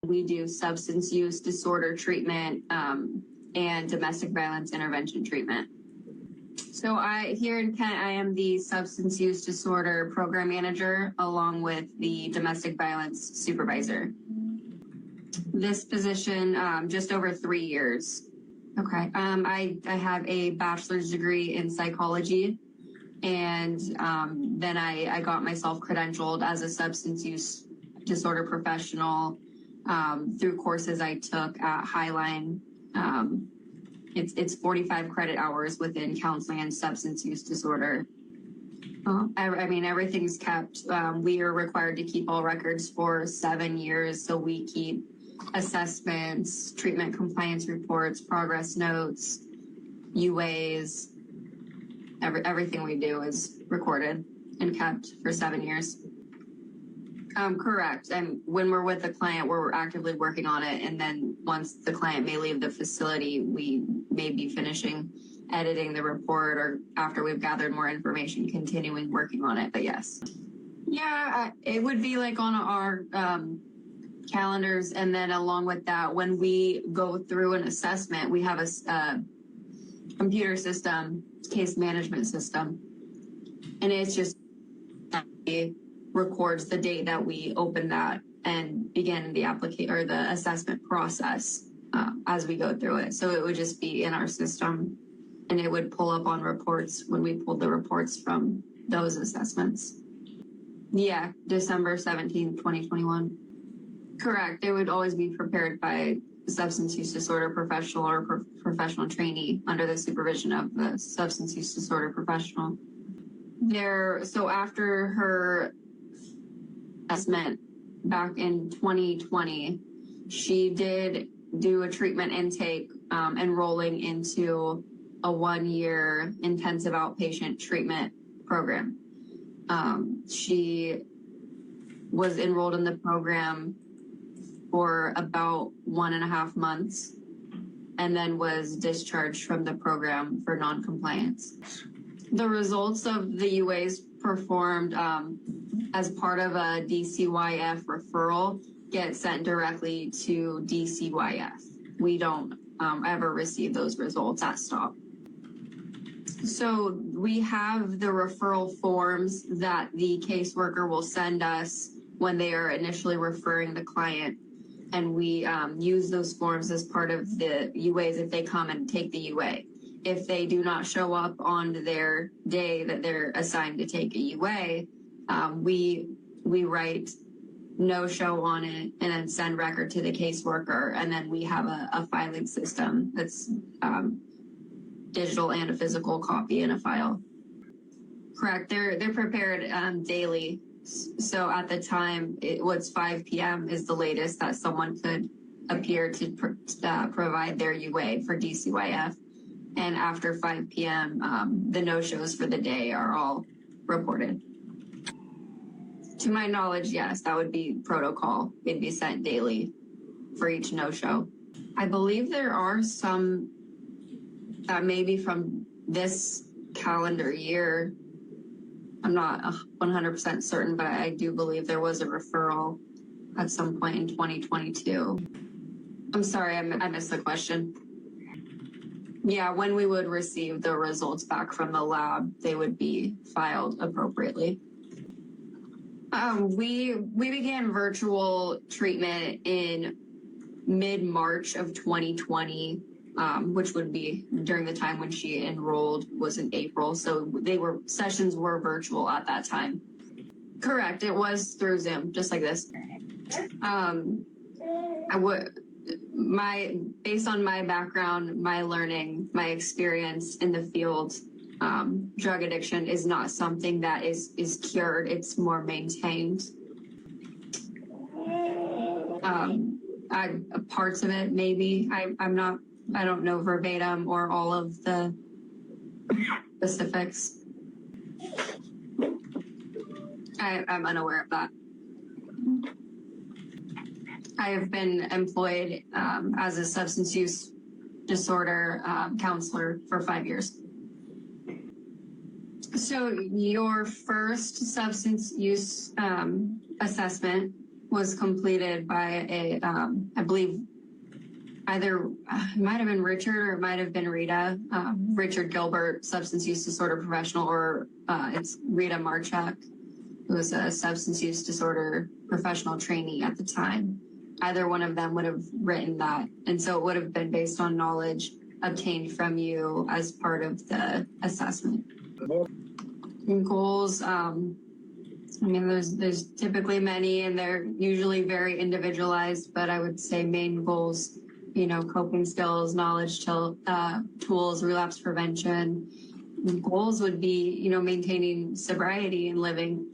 We do substance use disorder treatment and domestic violence intervention treatment. So here in Kent, I am the substance use disorder program manager along with the domestic violence supervisor. This position, just over 3 years. Okay. I have a bachelor's degree in psychology, and then I got myself credentialed as a substance use disorder professional through courses I took at Highline. It's 45 credit hours within counseling and substance use disorder. I mean, everything's kept. We are required to keep all records for 7 years. So we keep assessments, treatment compliance reports, progress notes, UAs. Everything we do is recorded and kept for 7 years. Correct. And when we're with the client, we're actively working on it. And then once the client may leave the facility, we may be finishing editing the report, or after we've gathered more information, continuing working on it. But yes. Yeah, it would be like on our calendars. And then along with that, when we go through an assessment, we have a computer system, case management system. And it's just records the date that we open that and begin the application or the assessment process as we go through it. So it would just be in our system, and it would pull up on reports when we pulled the reports from those assessments. Yeah, December 17th, 2021. Correct. It would always be prepared by a substance use disorder professional or professional trainee under the supervision of the substance use disorder professional. So after her assessment back in 2020, she did do a treatment intake, enrolling into a 1-year intensive outpatient treatment program. She was enrolled in the program for about 1.5 months and then was discharged from the program for noncompliance. The results of the UAs performed as part of a DCYF referral get sent directly to DCYF. We don't ever receive those results at STOP. So we have the referral forms that the caseworker will send us when they are initially referring the client. And we use those forms as part of the UAs if they come and take the UA. If they do not show up on their day that they're assigned to take a UA, we write no show on it and then send record to the caseworker. And then we have a filing system that's digital and a physical copy in a file. Correct. They're prepared daily. So at the time, what's 5 p.m. is the latest that someone could appear to provide their UA for DCYF. And after 5 p.m., the no-shows for the day are all reported. To my knowledge, yes, that would be protocol. It'd be sent daily for each no-show. I believe there are some that may be from this calendar year. I'm not 100% certain, but I do believe there was a referral at some point in 2022. I'm sorry, I missed the question. Yeah, when we would receive the results back from the lab, they would be filed appropriately. We began virtual treatment in mid-March of 2020, which would be during the time when she enrolled was in April. So sessions were virtual at that time. Correct. It was through Zoom, just like this. Based on my background, my learning, my experience in the field, drug addiction is not something that is cured. It's more maintained. Parts of it, maybe. I don't know verbatim or all of the specifics. I'm unaware of that. I have been employed as a substance use disorder counselor for 5 years. So your first substance use assessment was completed by I believe either it might have been Richard or it might have been Rita, Richard Gilbert, substance use disorder professional, or it's Rita Marchuk, who was a substance use disorder professional trainee at the time. Either one of them would have written that. And so it would have been based on knowledge obtained from you as part of the assessment. And goals, there's typically many, and they're usually very individualized, but I would say main goals, coping skills, knowledge, tools, relapse prevention. Goals would be, maintaining sobriety and living